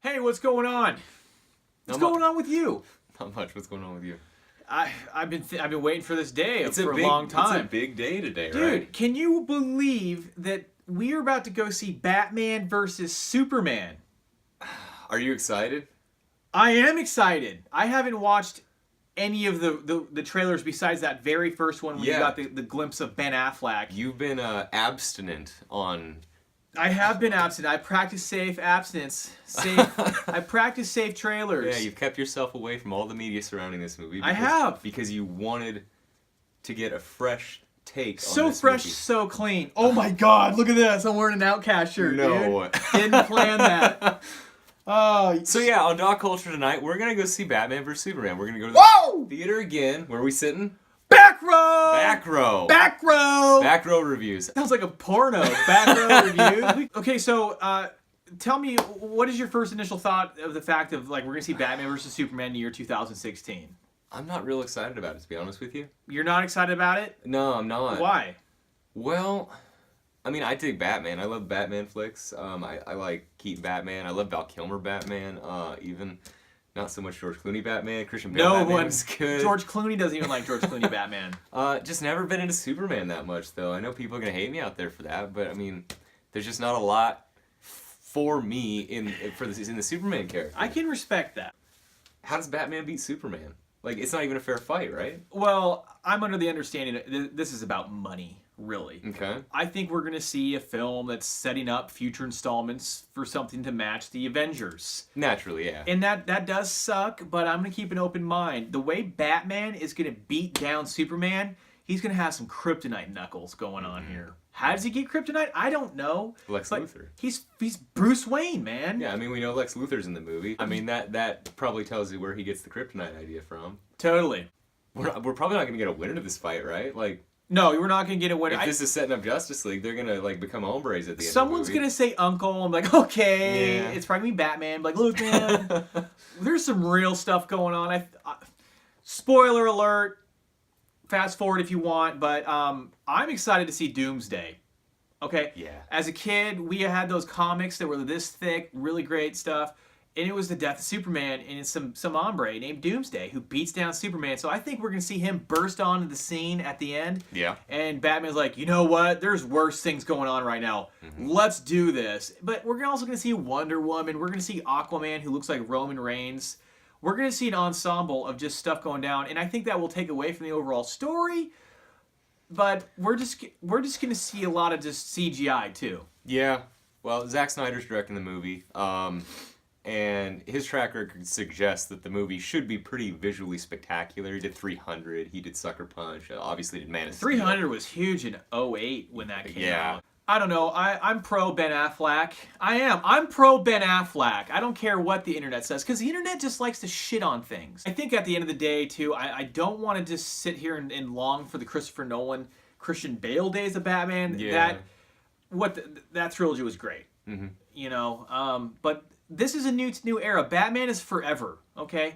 Hey, what's going on? What's going on with you? Not much. What's going on with you? I've been waiting for this day for a big, long time. It's a big day today, Dude, right? can you believe that we are about to go see Batman versus Superman? Are you excited? I am excited. I haven't watched any of the trailers besides that very first one when you got the glimpse of Ben Affleck. You've been abstinent on... I have been absent. I practice safe abstinence. I practice safe trailers. Yeah, you've kept yourself away from all the media surrounding this movie. I have. Because you wanted to get a fresh take so on this fresh, movie. so clean. Oh my God, look at this. I'm wearing an Outcast shirt, No. dude. Didn't plan that. Oh. So yeah, on Dog Culture tonight, we're going to go see Batman vs. Superman. We're going to go to Whoa! the theater again. Where are we sitting? Back row! Back row. Back row! Back row reviews. Sounds like a porno. Back row reviews. Okay, so tell me, what is your first initial thought of the fact of, like, we're going to see Batman versus Superman in the year 2016? I'm not real excited about it, to be honest with you. You're not excited about it? No, I'm not. Why? Well, I mean, I dig Batman. I love Batman flicks. I like Keaton Batman. I love Val Kilmer Batman. Even not so much George Clooney Batman. Christian Bale Batman was good. George Clooney doesn't even like George Clooney Batman. Just never been into Superman that much, though. I know people are gonna hate me out there for that, but I mean, there's just not a lot for me in the Superman character. I can respect that. How does Batman beat Superman? Like, it's not even a fair fight, right? Well, I'm under the understanding that this is about money, really. Okay. I think we're going to see a film that's setting up future installments for something to match the Avengers. Naturally, yeah. And that does suck, but I'm going to keep an open mind. The way Batman is going to beat down Superman, he's going to have some kryptonite knuckles going on here. How does he get kryptonite? I don't know. Lex Luthor. He's Bruce Wayne, man. Yeah, I mean, we know Lex Luthor's in the movie. I mean, that probably tells you where he gets the kryptonite idea from. Totally. We're probably not going to get a winner to this fight, right? Like, no, we're not going to get a winner. if this is setting up Justice League, they're going to, like, become hombres at the end Someone's of the movie. going to say uncle. I'm like, okay. Yeah. It's probably Batman. Like, look, man, there's some real stuff going on. Spoiler alert. Fast forward if you want, but I'm excited to see Doomsday. Okay? Yeah. As a kid, we had those comics that were this thick, really great stuff, and it was the death of Superman, and it's some hombre named Doomsday who beats down Superman. So I think we're going to see him burst onto the scene at the end. Yeah. And Batman's like, you know what? There's worse things going on right now. Let's do this. But we're also going to see Wonder Woman. We're going to see Aquaman, who looks like Roman Reigns. We're going to see an ensemble of just stuff going down, and I think that will take away from the overall story. But we're just going to see a lot of just CGI too. Yeah. Well, Zack Snyder's directing the movie, and his track record suggests that the movie should be pretty visually spectacular. He did 300. He did Sucker Punch. Obviously, did Man of Steel. 300 was huge in 2008 when that came Yeah. out. I don't know. I'm pro Ben Affleck. I am. I'm pro Ben Affleck. I don't care what the internet says, because the internet just likes to shit on things. I think at the end of the day, too, I don't want to just sit here and long for the Christopher Nolan, Christian Bale days of Batman. Yeah. That trilogy was great. Mm-hmm. You know, but this is a new era. Batman is forever, okay?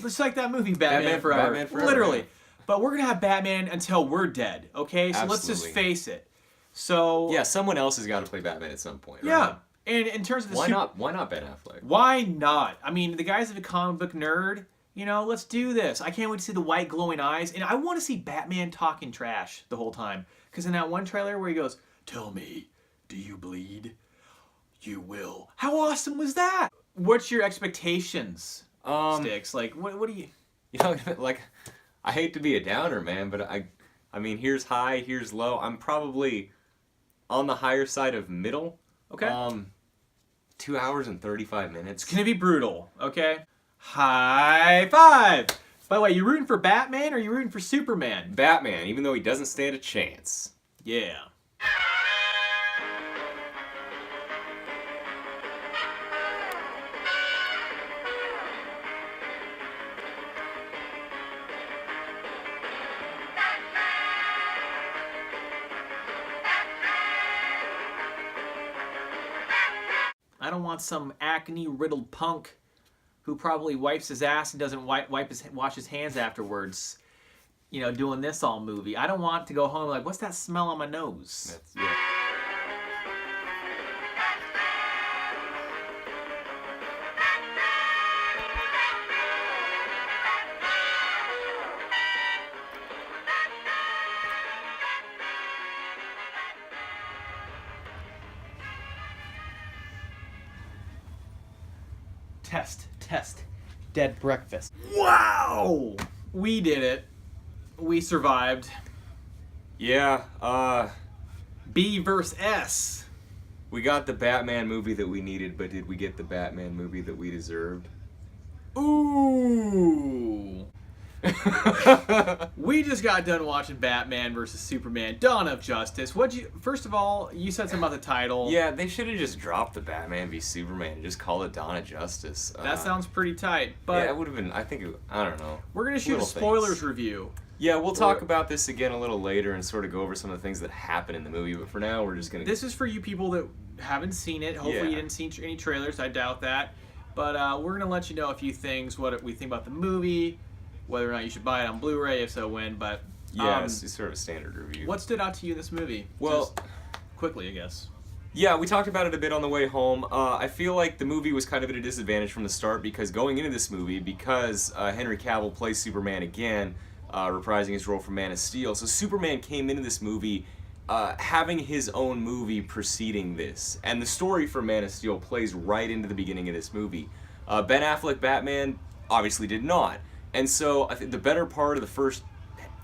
Just like that movie, Batman Forever. Batman Forever, Literally. yeah. But we're going to have Batman until we're dead, okay? So let's just Absolutely. face it. So Yeah, someone else has got to play Batman at some point, right? yeah, and in terms of the Why not Ben Affleck? Why not? I mean, the guy's a comic book nerd. You know, let's do this. I can't wait to see the white glowing eyes, and I want to see Batman talking trash the whole time. Because in that one trailer where he goes, "Tell me, do you bleed? You will." How awesome was that? What's your expectations, Sticks? Like, what do you? You know, like, I hate to be a downer, man, but I mean, here's high, here's low. I'm probably on the higher side of middle. Okay. 2 hours and 35 minutes. It's gonna be brutal. Okay. High five. By the way, you rooting for Batman or you rooting for Superman? Batman, even though he doesn't stand a chance. Yeah. I don't want some acne-riddled punk who probably wipes his ass and doesn't wash his hands afterwards, you know, doing this all movie. I don't want to go home like, what's that smell on my nose? Yeah. Test. Dead breakfast. Wow! We did it. We survived. Yeah, B versus S. we got the Batman movie that we needed, but did we get the Batman movie that we deserved? Ooh. We just got done watching Batman versus Superman: Dawn of Justice. First of all, you said something about the title. Yeah, they should have just dropped the Batman v Superman and just call it Dawn of Justice. That sounds pretty tight. But yeah, it would have been. I don't know. We're gonna shoot a spoilers review. Yeah, we'll talk about this again a little later and sort of go over some of the things that happen in the movie. But for now, we're just gonna. This is for you people that haven't seen it. Hopefully, you didn't see any trailers. I doubt that. But we're gonna let you know a few things. What we think about the movie. Whether or not you should buy it on Blu Ray, if so, when. But yeah, it's sort of a standard review. What stood out to you in this movie? Well, just quickly, I guess. Yeah, we talked about it a bit on the way home. I feel like the movie was kind of at a disadvantage from the start because going into this movie, because Henry Cavill plays Superman again, reprising his role from Man of Steel. So Superman came into this movie having his own movie preceding this, and the story for Man of Steel plays right into the beginning of this movie. Ben Affleck Batman obviously did not. And so I think the better part of the first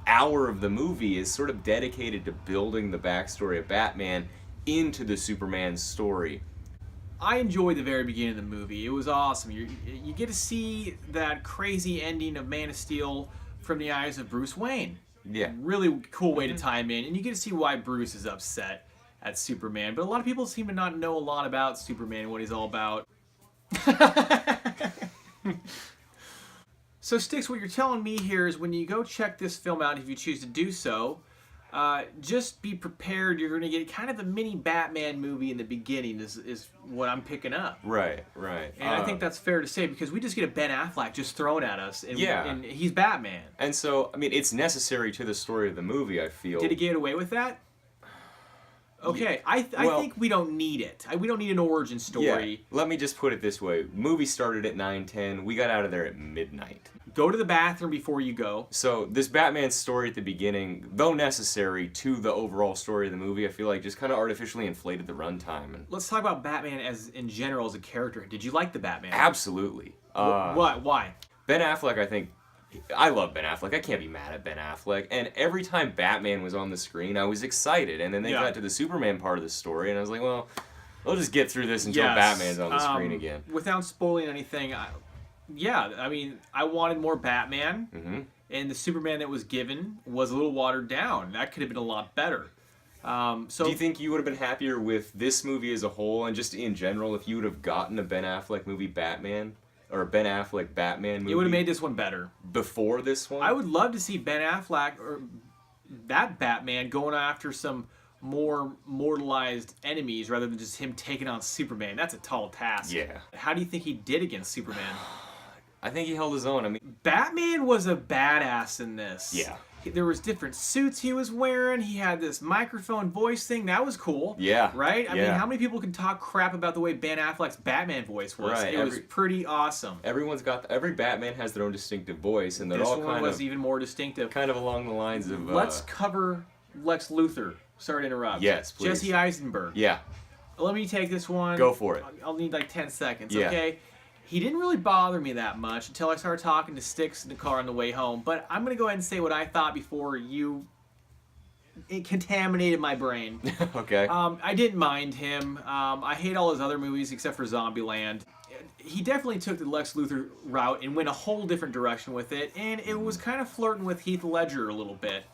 hour of the movie is sort of dedicated to building the backstory of Batman into the Superman story. I enjoyed the very beginning of the movie. It was awesome. You get to see that crazy ending of Man of Steel from the eyes of Bruce Wayne. Yeah. Really cool way to tie him in. And you get to see why Bruce is upset at Superman. But a lot of people seem to not know a lot about Superman and what he's all about. So, Sticks, what you're telling me here is when you go check this film out, if you choose to do so, just be prepared. You're going to get kind of the mini Batman movie in the beginning is what I'm picking up. Right. And I think that's fair to say because we just get a Ben Affleck just thrown at us, and, yeah. and he's Batman. And so, I mean, it's necessary to the story of the movie, I feel. Did he get away with that? Okay, I think we don't need it. We don't need an origin story. Yeah. Let me just put it this way. Movie started at 9:10. We got out of there at midnight. Go to the bathroom before you go. So this Batman story at the beginning, though necessary to the overall story of the movie, I feel like just kind of artificially inflated the runtime. And let's talk about Batman as in general as a character. Did you like the Batman? Absolutely. What? Why? Ben Affleck, I think. I love Ben Affleck. I can't be mad at Ben Affleck. And every time Batman was on the screen, I was exciid. And then they got to the Superman part of the story, and I was like, well, we'll just get through this until Batman's on the screen again. Without spoiling anything, I wanted more Batman, and the Superman that was given was a little watered down. That could have been a lot better. So, do you think you would have been happier with this movie as a whole, and just in general, if you would have gotten a Ben Affleck movie Batman? Or a Ben Affleck Batman movie. It would have made this one better. Before this one? I would love to see Ben Affleck or that Batman going after some more mortalized enemies rather than just him taking on Superman. That's a tall task. Yeah. How do you think he did against Superman? I think he held his own. I mean, Batman was a badass in this. Yeah. There was different suits he was wearing. He had this microphone voice thing. That was cool. Yeah. Right? I mean, how many people can talk crap about the way Ben Affleck's Batman voice was? Right. It was pretty awesome. Every Batman has their own distinctive voice, and they're all kind of even more distinctive. Kind of along the lines of. Let's cover Lex Luthor. Sorry to interrupt. Yes, please. Jesse Eisenberg. Yeah. Let me take this one. Go for it. I'll need like 10 seconds. Yeah. Okay. He didn't really bother me that much until I started talking to Sticks in the car on the way home. But I'm going to go ahead and say what I thought before it contaminated my brain. Okay. I didn't mind him. I hate all his other movies except for Zombieland. He definitely took the Lex Luthor route and went a whole different direction with it. And it was kind of flirting with Heath Ledger a little bit.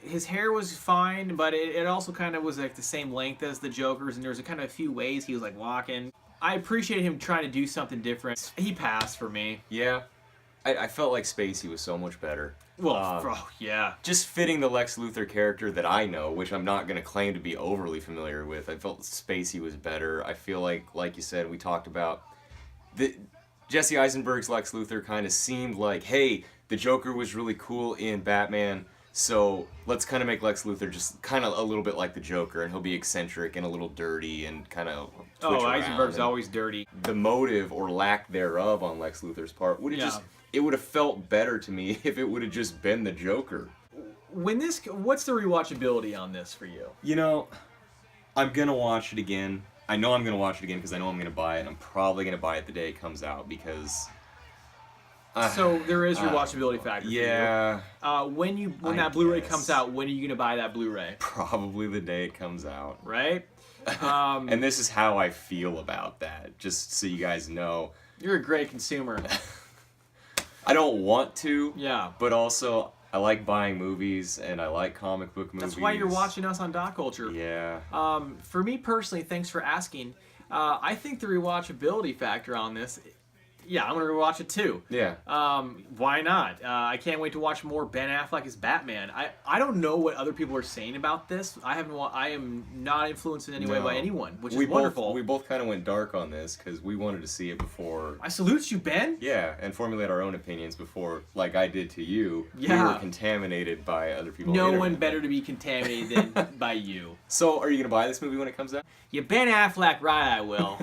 His hair was fine, but it also kind of was like the same length as the Joker's. And there was kind of a few ways he was like walking. I appreciated him trying to do something different. He passed for me. Yeah. I felt like Spacey was so much better. Well, yeah. Just fitting the Lex Luthor character that I know, which I'm not going to claim to be overly familiar with. I felt Spacey was better. I feel like you said, we talked about Jesse Eisenberg's Lex Luthor kind of seemed like, hey, the Joker was really cool in Batman, so let's kind of make Lex Luthor just kind of a little bit like the Joker, and he'll be eccentric and a little dirty and kind of twitch around. Eisenberg's always dirty. The motive or lack thereof on Lex Luthor's part would have it would have felt better to me if it would have just been the Joker. What's the rewatchability on this for you? You know, I'm gonna watch it again. I know I'm gonna watch it again because I know I'm gonna buy it. I'm probably gonna buy it the day it comes out because. So there is rewatchability factor. Yeah. For you. When that Blu-ray comes out, when are you gonna buy that Blu-ray? Probably the day it comes out. Right. And this is how I feel about that. Just so you guys know. You're a great consumer. I don't want to. Yeah. But also, I like buying movies and I like comic book movies. That's why you're watching us on Doc Culture. Yeah. For me personally, thanks for asking. I think the rewatchability factor on this, yeah, I'm gonna rewatch it too. Yeah. Why not? I can't wait to watch more Ben Affleck as Batman. I don't know what other people are saying about this. I am not influenced in any way by anyone, which is wonderful. We both kind of went dark on this because we wanted to see it before. I salute you, Ben. Yeah, and formulate our own opinions before, like I did to you. Yeah. We were contaminated by other people. No one better to be contaminated than by you. So, are you gonna buy this movie when it comes out? Yeah, Ben Affleck, right? I will.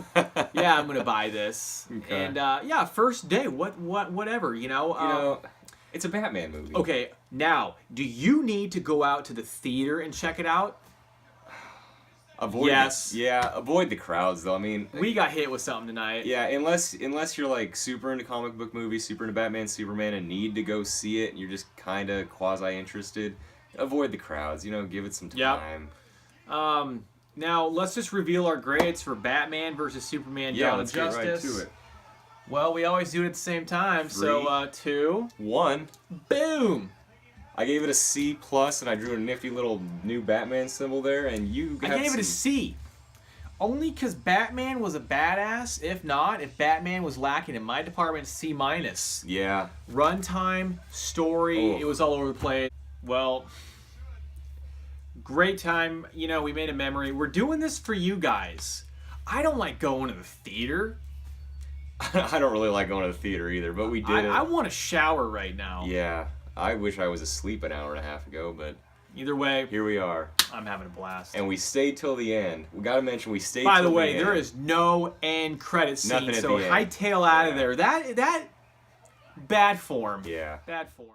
Yeah, I'm gonna buy this. Okay. And yeah, first day. Whatever. You know. It's a Batman movie. Okay. Now, do you need to go out to the theater and check it out? Avoid avoid the crowds though. I mean, we got hit with something tonight. Yeah, unless you're like super into comic book movies, super into Batman, Superman, and need to go see it, and you're just kind of quasi interested. Avoid the crowds. You know, give it some time. Yep. Now let's just reveal our grades for Batman versus Superman: Dawn of Justice. Get right to it. Well, we always do it at the same time. 3, so 2, 1, boom. I gave it a C+, and I drew a nifty little new Batman symbol there, and you I gave it a C. Only because Batman was a badass. If not, if Batman was lacking in my department, C-. Yeah. Runtime, story, it was all over the place. Well, great time. You know, we made a memory. We're doing this for you guys. I don't like going to the theater. I don't really like going to the theater either, but we did it. I want to shower right now. Yeah. I wish I was asleep an hour and a half ago, but either way, here we are. I'm having a blast. And we stayed till the end. We got to mention we stayed By till the way, the end. there is no end credit scene, Nothing at so the end. hightail out of there. That bad form. Yeah. Bad form.